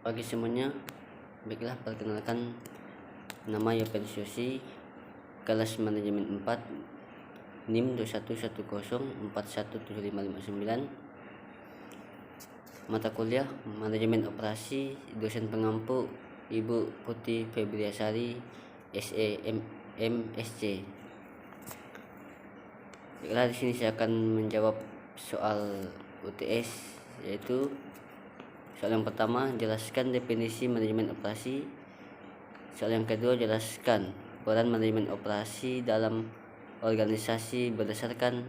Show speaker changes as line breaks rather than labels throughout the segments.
Pagi semuanya, baiklah perkenalkan, nama Yopen Susi, kelas manajemen 4, NIM 2110417559, mata kuliah manajemen operasi, dosen pengampu Ibu Putih Febriasari, SEMSC. Baiklah, di sini saya akan menjawab soal UTS, yaitu soal yang pertama, jelaskan definisi manajemen operasi. Soal yang kedua, jelaskan peran manajemen operasi dalam organisasi berdasarkan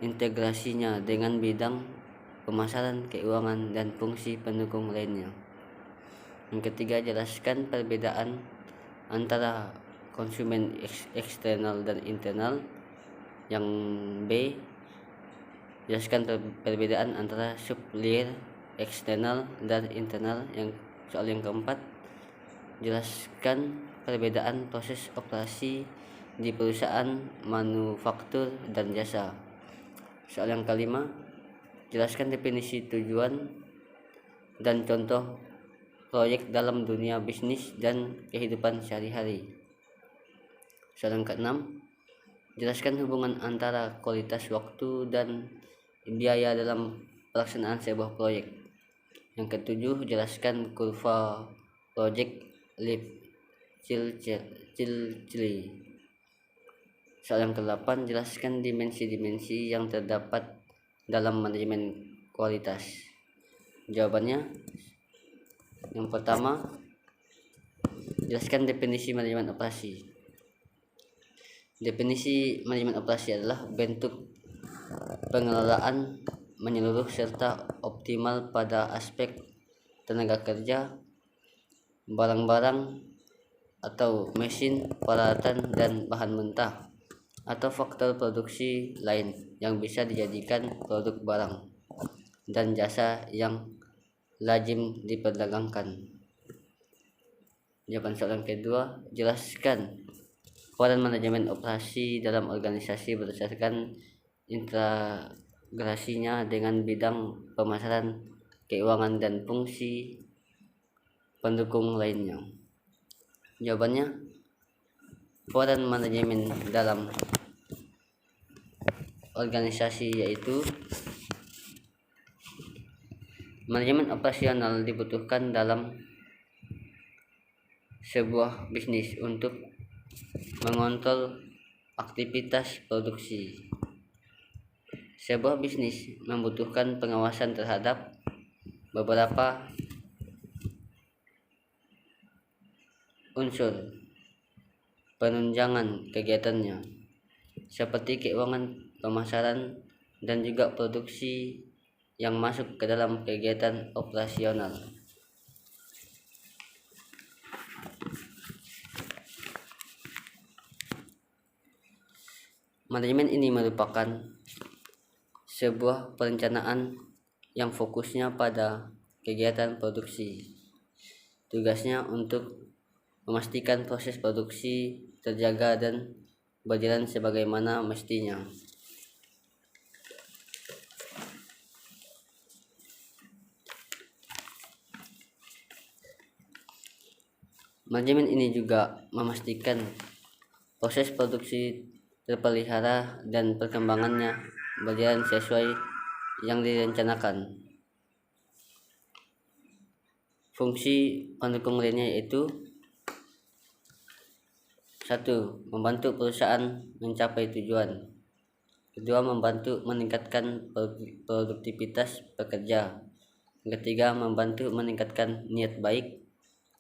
integrasinya dengan bidang pemasaran, keuangan, dan fungsi pendukung lainnya. Yang ketiga, jelaskan perbedaan antara konsumen eksternal dan internal. Yang B, jelaskan perbedaan antara supplier eksternal dan internal. Soal yang keempat, jelaskan perbedaan proses operasi di perusahaan manufaktur dan jasa. Soal yang kelima, jelaskan definisi tujuan dan contoh proyek dalam dunia bisnis dan kehidupan sehari-hari. Soal yang keenam, jelaskan hubungan antara kualitas waktu dan biaya dalam pelaksanaan sebuah proyek. Yang ketujuh, jelaskan kurva project life cycle. Soal yang ke-8, jelaskan dimensi-dimensi yang terdapat dalam manajemen kualitas. Jawabannya, yang pertama, jelaskan definisi manajemen operasi. Definisi manajemen operasi adalah bentuk pengelolaan menyeluruh serta optimal pada aspek tenaga kerja, barang-barang atau mesin, peralatan, dan bahan mentah, atau faktor produksi lain yang bisa dijadikan produk barang dan jasa yang lazim diperdagangkan. Jawaban soal yang kedua, jelaskan peran manajemen operasi dalam organisasi berdasarkan integrasinya dengan bidang pemasaran, keuangan, dan fungsi pendukung lainnya. Jawabannya, peran manajemen dalam organisasi yaitu manajemen operasional dibutuhkan dalam sebuah bisnis untuk mengontrol aktivitas produksi. Sebuah bisnis membutuhkan pengawasan terhadap beberapa unsur penunjangan kegiatannya, seperti keuangan, pemasaran, dan juga produksi yang masuk ke dalam kegiatan operasional. Manajemen ini merupakan sebuah perencanaan yang fokusnya pada kegiatan produksi. Tugasnya untuk memastikan proses produksi terjaga dan berjalan sebagaimana mestinya. Manajemen ini juga memastikan proses produksi terpelihara dan perkembangannya berjalan sesuai yang direncanakan. Fungsi pendukung lainnya yaitu 1. Membantu perusahaan mencapai tujuan. 2. Membantu meningkatkan produktivitas pekerja. 3. Membantu meningkatkan niat baik.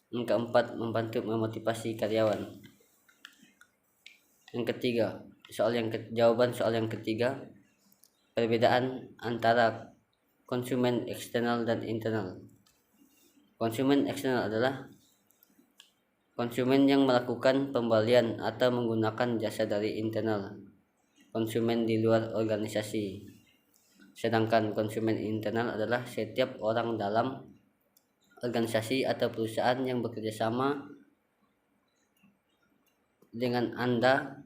4. Membantu memotivasi karyawan. Yang ketiga, jawaban soal yang ketiga, perbedaan antara konsumen eksternal dan internal. Konsumen eksternal adalah konsumen yang melakukan pembelian atau menggunakan jasa dari internal konsumen di luar organisasi. Sedangkan konsumen internal adalah setiap orang dalam organisasi atau perusahaan yang bekerja sama dengan Anda.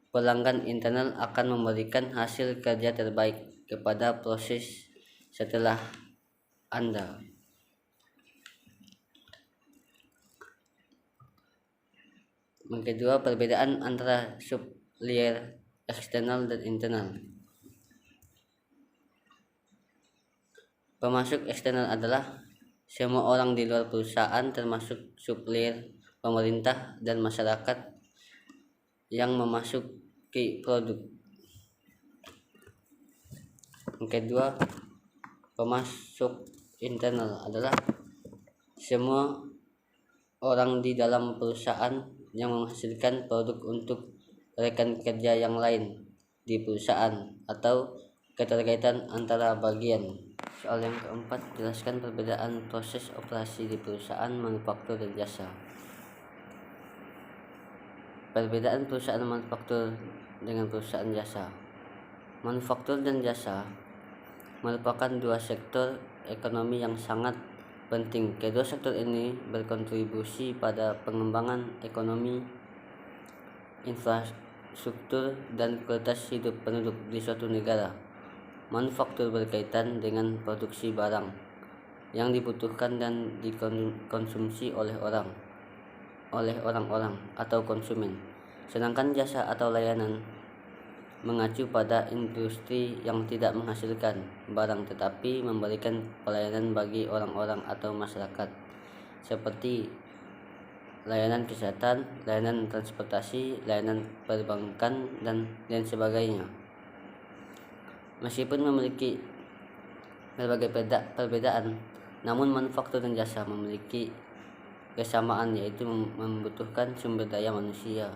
Pelanggan internal akan memberikan hasil kerja terbaik kepada proses setelah Anda. Yang kedua, perbedaan antara supplier eksternal dan internal. Pemasok eksternal adalah semua orang di luar perusahaan termasuk supplier, pemerintah, dan masyarakat yang memasuki produk. Yang kedua, pemasok internal adalah semua orang di dalam perusahaan yang menghasilkan produk untuk rekan kerja yang lain di perusahaan atau keterkaitan antara bagian. Soal yang keempat, jelaskan perbedaan proses operasi di perusahaan manufaktur dan jasa. Perbedaan perusahaan manufaktur dengan perusahaan jasa. Manufaktur dan jasa merupakan dua sektor ekonomi yang sangat penting. Kedua sektor ini berkontribusi pada pengembangan ekonomi, infrastruktur, dan kualitas hidup penduduk di suatu negara. Manufaktur berkaitan dengan produksi barang yang dibutuhkan dan dikonsumsi oleh orang-orang atau konsumen. Sedangkan jasa atau layanan mengacu pada industri yang tidak menghasilkan barang tetapi memberikan pelayanan bagi orang-orang atau masyarakat, seperti layanan kesehatan, layanan transportasi, layanan perbankan, dan lain sebagainya. Meskipun memiliki berbagai perbedaan, namun manufaktur dan jasa memiliki kesamaan, yaitu membutuhkan sumber daya manusia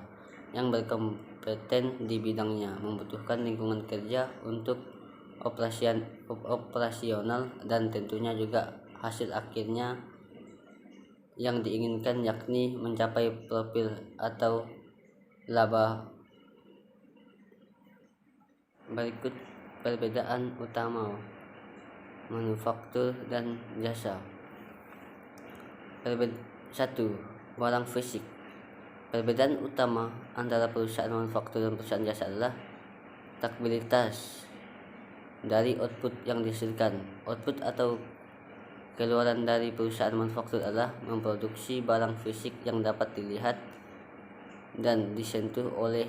yang berkompeten di bidangnya, membutuhkan lingkungan kerja untuk operasional, dan tentunya juga hasil akhirnya yang diinginkan, yakni mencapai profil atau laba. Berikut perbedaan utama manufaktur dan jasa. 1. Barang fisik. Perbedaan utama antara perusahaan manufaktur dan perusahaan jasa adalah taktilitas dari output yang dihasilkan. Output atau keluaran dari perusahaan manufaktur adalah memproduksi barang fisik yang dapat dilihat dan disentuh oleh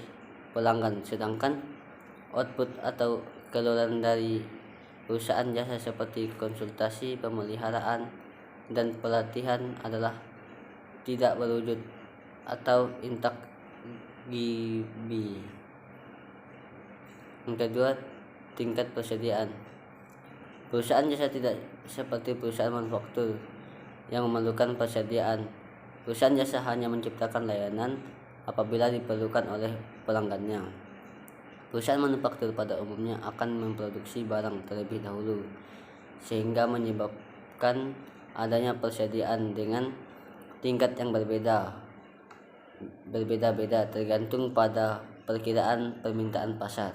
pelanggan, sedangkan output atau keluaran dari perusahaan jasa seperti konsultasi, pemeliharaan, dan pelatihan adalah tidak berwujud atau intangible. Yang kedua, tingkat persediaan. Perusahaan jasa tidak seperti perusahaan manufaktur yang memerlukan persediaan. Perusahaan jasa hanya menciptakan layanan apabila diperlukan oleh pelanggannya. Perusahaan manufaktur pada umumnya akan memproduksi barang terlebih dahulu, sehingga menyebabkan adanya persediaan dengan tingkat yang berbeda-beda tergantung pada perkiraan permintaan pasar.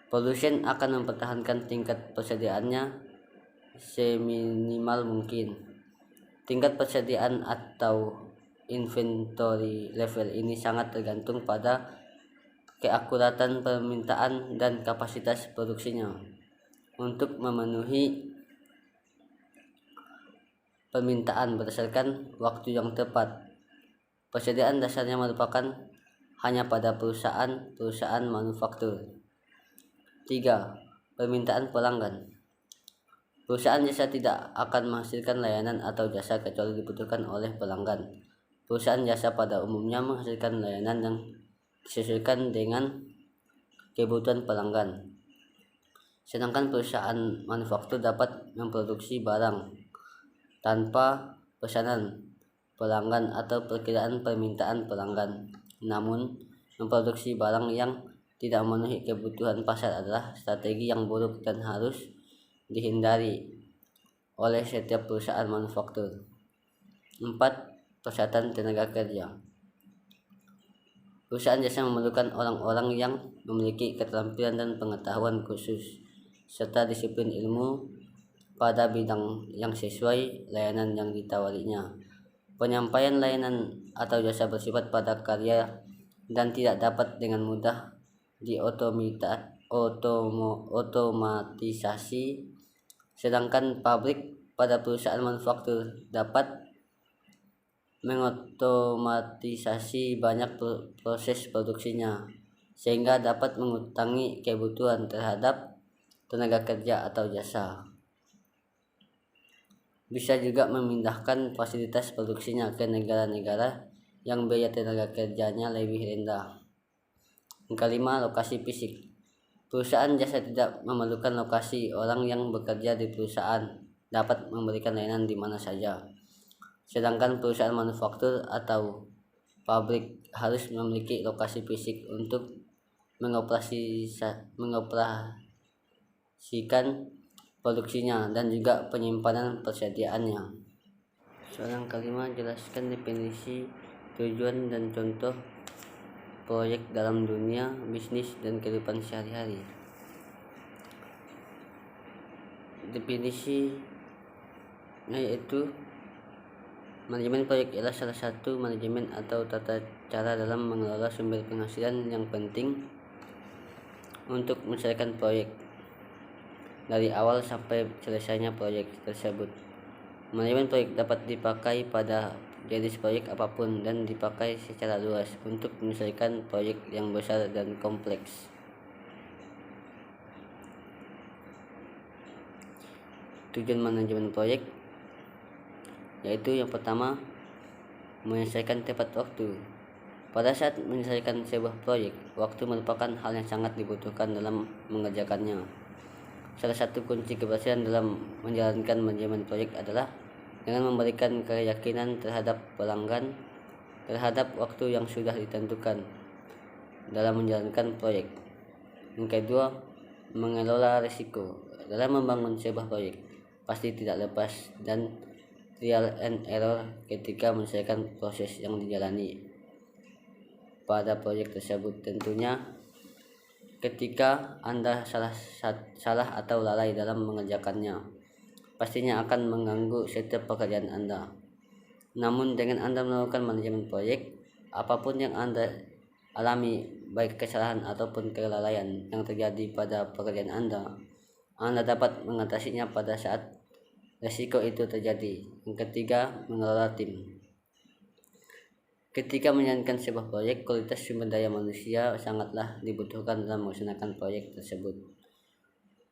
Produsen akan mempertahankan tingkat persediaannya seminimal mungkin. Tingkat persediaan atau inventory level ini sangat tergantung pada keakuratan permintaan dan kapasitas produksinya untuk memenuhi permintaan berdasarkan waktu yang tepat. Persediaan dasarnya merupakan hanya pada perusahaan manufaktur. 3. Permintaan pelanggan. Perusahaan jasa tidak akan menghasilkan layanan atau jasa kecuali dibutuhkan oleh pelanggan. Perusahaan jasa pada umumnya menghasilkan layanan yang disesuaikan dengan kebutuhan pelanggan. Sedangkan perusahaan manufaktur dapat memproduksi barang tanpa pesanan pelanggan atau perkiraan permintaan pelanggan. Namun, memproduksi barang yang tidak memenuhi kebutuhan pasar adalah strategi yang buruk dan harus dihindari oleh setiap perusahaan manufaktur. 4. Persyaratan tenaga kerja. Perusahaan jasa memerlukan orang-orang yang memiliki keterampilan dan pengetahuan khusus serta disiplin ilmu pada bidang yang sesuai layanan yang ditawarinya. Penyampaian layanan atau jasa bersifat pada karya dan tidak dapat dengan mudah otomatisasi, sedangkan pabrik pada perusahaan manufaktur dapat mengotomatisasi banyak proses produksinya, sehingga dapat mengurangi kebutuhan terhadap tenaga kerja atau jasa. Bisa juga memindahkan fasilitas produksinya ke negara-negara yang biaya tenaga kerjanya lebih rendah. Yang kelima, lokasi fisik. Perusahaan jasa tidak memerlukan lokasi. Orang yang bekerja di perusahaan dapat memberikan layanan di mana saja. Sedangkan perusahaan manufaktur atau pabrik harus memiliki lokasi fisik untuk mengoperasikan produksinya dan juga penyimpanan persediaannya. Soal yang kelima, jelaskan definisi, tujuan, dan contoh proyek dalam dunia bisnis dan kehidupan sehari-hari. Definisi yaitu manajemen proyek ialah salah satu manajemen atau tata cara dalam mengelola sumber penghasilan yang penting untuk menyelesaikan proyek dari awal sampai selesainya proyek tersebut. Manajemen proyek dapat dipakai pada jenis proyek apapun dan dipakai secara luas untuk menyelesaikan proyek yang besar dan kompleks. Tujuan manajemen proyek yaitu yang pertama, menyelesaikan tepat waktu. Pada saat menyelesaikan sebuah proyek, waktu merupakan hal yang sangat dibutuhkan dalam mengerjakannya. Salah satu kunci keberhasilan dalam menjalankan manajemen proyek adalah dengan memberikan keyakinan terhadap pelanggan terhadap waktu yang sudah ditentukan dalam menjalankan proyek. Yang kedua, mengelola risiko. Dalam membangun sebuah proyek, pasti tidak lepas dan trial and error ketika menyelesaikan proses yang dijalani pada proyek tersebut. Tentunya ketika Anda salah atau lalai dalam mengerjakannya, pastinya akan mengganggu setiap pekerjaan Anda. Namun dengan Anda melakukan manajemen proyek, apapun yang Anda alami, baik kesalahan ataupun kelalaian yang terjadi pada pekerjaan Anda dapat mengatasinya pada saat risiko itu terjadi. Yang ketiga, mengelola tim. Ketika menjalankan sebuah proyek, kualitas sumber daya manusia sangatlah dibutuhkan dalam melaksanakan proyek tersebut.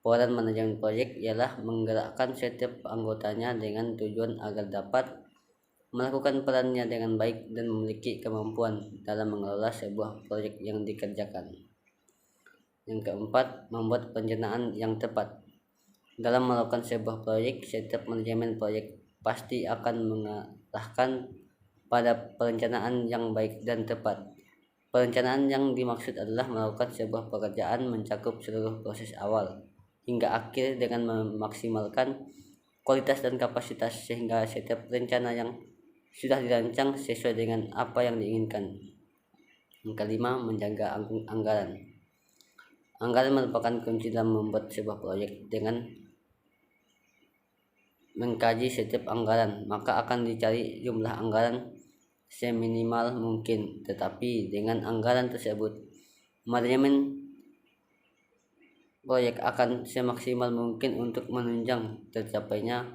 Peran manajemen proyek ialah menggerakkan setiap anggotanya dengan tujuan agar dapat melakukan perannya dengan baik dan memiliki kemampuan dalam mengelola sebuah proyek yang dikerjakan. Yang keempat, membuat perencanaan yang tepat. Dalam melakukan sebuah proyek, setiap manajemen proyek pasti akan mengarahkan pada perencanaan yang baik dan tepat. Perencanaan yang dimaksud adalah melakukan sebuah pekerjaan mencakup seluruh proses awal hingga akhir dengan memaksimalkan kualitas dan kapasitas sehingga setiap rencana yang sudah dirancang sesuai dengan apa yang diinginkan. Yang kelima, menjaga anggaran. Anggaran merupakan kunci dalam membuat sebuah proyek. Dengan mengkaji setiap anggaran, maka akan dicari jumlah anggaran seminimal mungkin, tetapi dengan anggaran tersebut, manajemen proyek akan semaksimal mungkin untuk menunjang tercapainya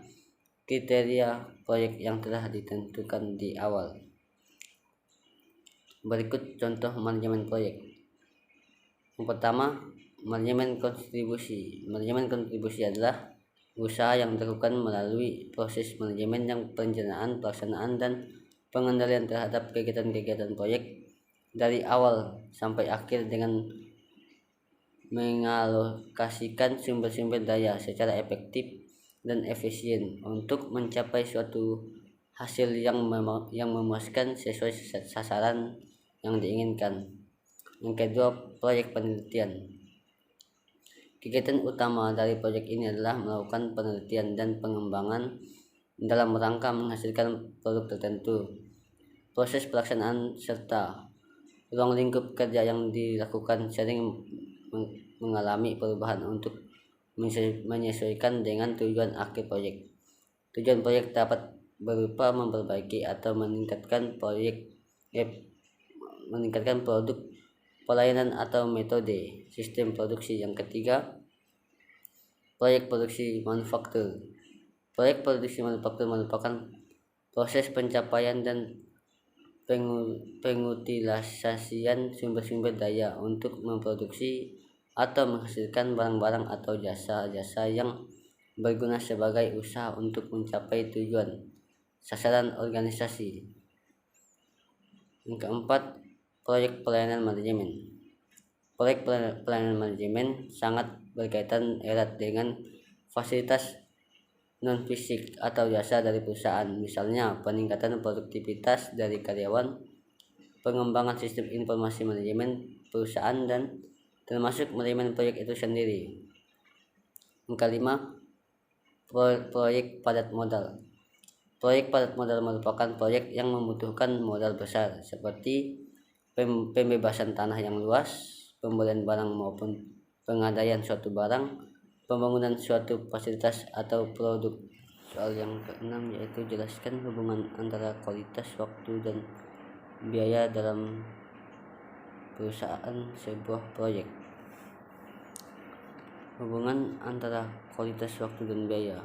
kriteria proyek yang telah ditentukan di awal. Berikut contoh manajemen proyek. Yang pertama, manajemen kontribusi. Manajemen kontribusi adalah usaha yang dilakukan melalui proses manajemen yang perencanaan, pelaksanaan, dan pengendalian terhadap kegiatan-kegiatan proyek dari awal sampai akhir dengan mengalokasikan sumber-sumber daya secara efektif dan efisien untuk mencapai suatu hasil yang memuaskan sesuai sasaran yang diinginkan. Yang kedua, proyek penelitian. Kegiatan utama dari proyek ini adalah melakukan penelitian dan pengembangan dalam rangka menghasilkan produk tertentu. Proses pelaksanaan serta ruang lingkup kerja yang dilakukan sering mengalami perubahan untuk menyesuaikan dengan tujuan akhir proyek. Tujuan proyek dapat berupa memperbaiki atau meningkatkan produk, pelayanan, atau metode sistem produksi. Yang ketiga, proyek produksi manufaktur. Proyek produksi manufaktur merupakan proses pencapaian dan pengutilisasian sumber-sumber daya untuk memproduksi atau menghasilkan barang-barang atau jasa-jasa yang berguna sebagai usaha untuk mencapai tujuan sasaran organisasi. Yang keempat, proyek pelayanan manajemen. Proyek pelayanan manajemen sangat berkaitan erat dengan fasilitas non-fisik atau jasa dari perusahaan, misalnya peningkatan produktivitas dari karyawan, pengembangan sistem informasi manajemen perusahaan, dan termasuk manajemen proyek itu sendiri. Yang kelima, proyek padat modal. Proyek padat modal merupakan proyek yang membutuhkan modal besar seperti pembebasan tanah yang luas, pembelian barang maupun pengadaian suatu barang, pembangunan suatu fasilitas atau produk. Soal yang keenam yaitu jelaskan hubungan antara kualitas, waktu, dan biaya dalam perusahaan sebuah proyek. Hubungan antara kualitas, waktu, dan biaya.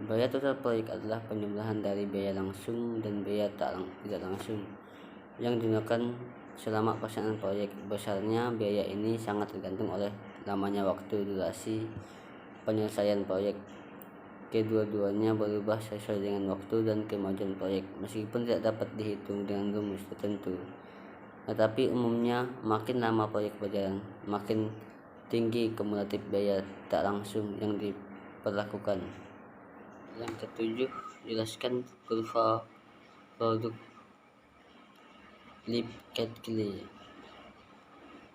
Biaya total proyek adalah penjumlahan dari biaya langsung dan biaya tidak langsung yang digunakan selama pelaksanaan proyek. Besarnya biaya ini sangat tergantung oleh lamanya waktu, durasi penyelesaian proyek. Kedua-duanya berubah sesuai dengan waktu dan kemajuan proyek, meskipun tidak dapat dihitung dengan rumus tertentu. Tetapi umumnya makin lama proyek berjalan, makin tinggi kumulatif biaya tak langsung yang diperlakukan. Yang ketujuh, jelaskan kurva produk Lipketli.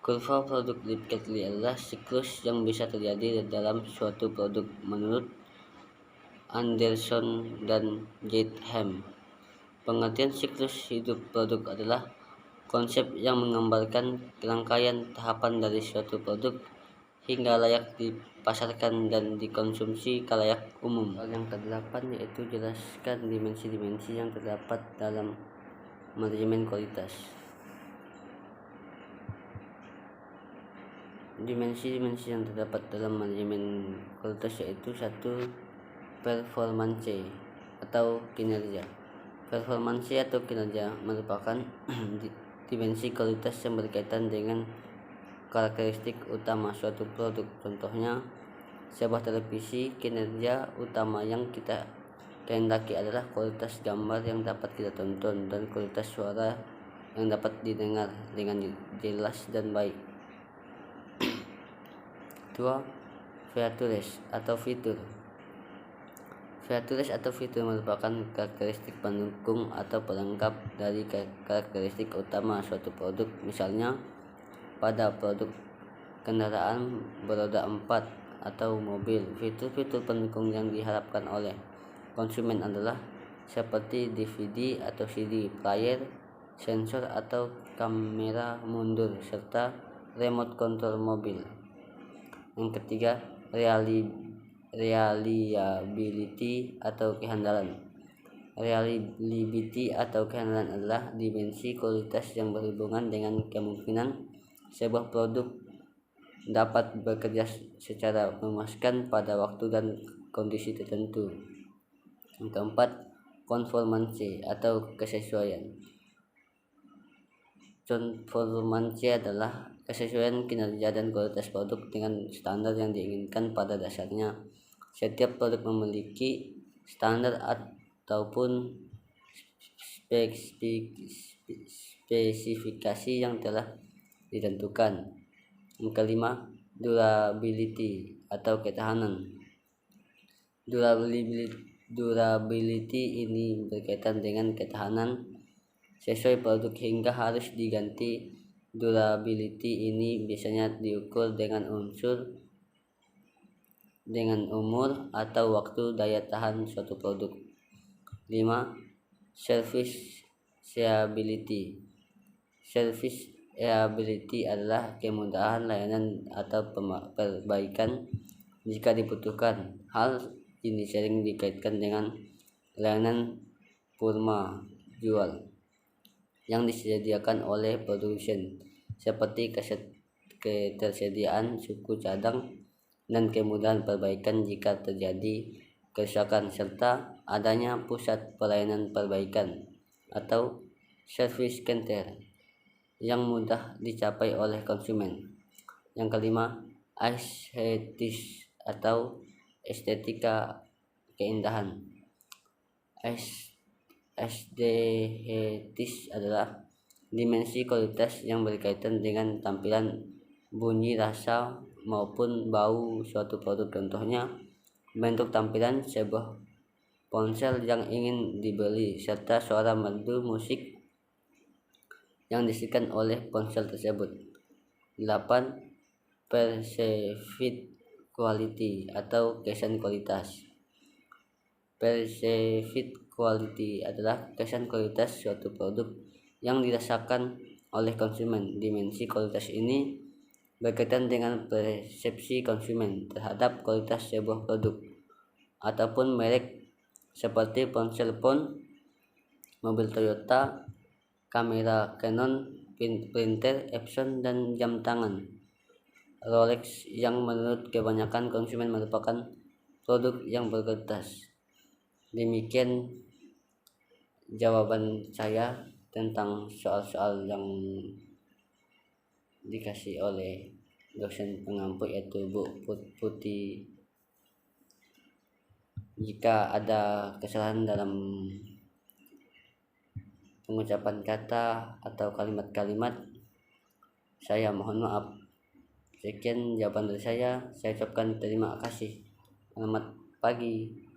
Kurva produk Lipketli adalah siklus yang bisa terjadi dalam suatu produk menurut Anderson dan Gatham. Pengertian siklus hidup produk adalah konsep yang menggambarkan rangkaian tahapan dari suatu produk hingga layak dipasarkan dan dikonsumsi khalayak umum. Yang kedelapan yaitu jelaskan dimensi-dimensi yang terdapat dalam manajemen kualitas. Dimensi-dimensi yang terdapat dalam manajemen kualitas yaitu 1. Performance atau kinerja. Performance atau kinerja merupakan dimensi kualitas yang berkaitan dengan karakteristik utama suatu produk. Contohnya, sebuah televisi, kinerja utama yang kita kehendaki adalah kualitas gambar yang dapat kita tonton dan kualitas suara yang dapat didengar dengan jelas dan baik. 2. Features atau fitur. Features atau fitur merupakan karakteristik pendukung atau pelengkap dari karakteristik utama suatu produk. Misalnya, pada produk kendaraan beroda 4 atau mobil, fitur-fitur pendukung yang diharapkan oleh konsumen adalah seperti DVD atau CD player, sensor atau kamera mundur, serta remote control mobil. Yang ketiga, reliability atau kehandalan. Reliability atau kehandalan adalah dimensi kualitas yang berhubungan dengan kemungkinan sebuah produk dapat bekerja secara memuaskan pada waktu dan kondisi tertentu. Yang keempat, conformance atau kesesuaian. Conformance adalah kesesuaian kinerja dan kualitas produk dengan standar yang diinginkan. Pada dasarnya, setiap produk memiliki standar ataupun spesifikasi yang telah ditentukan. Yang kelima, durability atau ketahanan. Durability ini berkaitan dengan ketahanan sesuai produk hingga harus diganti. Durability ini biasanya diukur dengan umur atau waktu daya tahan suatu produk. 5. Serviceability. Serviceability adalah kemudahan layanan atau perbaikan jika dibutuhkan. Hal ini sering dikaitkan dengan layanan purma jual yang disediakan oleh produsen, seperti ketersediaan suku cadang dan kemudahan perbaikan jika terjadi kerusakan, serta adanya pusat pelayanan perbaikan atau service counter yang mudah dicapai oleh konsumen. Yang kelima, aesthetis atau estetika keindahan. Aesthetis adalah dimensi kualitas yang berkaitan dengan tampilan, bunyi, rasa, maupun bau suatu produk. Contohnya, bentuk tampilan sebuah ponsel yang ingin dibeli, serta suara merdu musik yang dihasilkan oleh ponsel tersebut. 8. Perceived quality atau kesan kualitas. Perceived quality adalah kesan kualitas suatu produk yang dirasakan oleh konsumen. Dimensi kualitas ini berkaitan dengan persepsi konsumen terhadap kualitas sebuah produk ataupun merek, seperti ponsel iPhone, mobil Toyota, kamera Canon, printer Epson, dan jam tangan Rolex yang menurut kebanyakan konsumen merupakan produk yang berkualitas. Demikian jawaban saya tentang soal-soal yang dikasih oleh dosen pengampu, yaitu Bu Putih. Jika ada kesalahan dalam pengucapan kata atau kalimat-kalimat, saya mohon maaf. Sekian jawaban dari saya ucapkan terima kasih. Selamat pagi.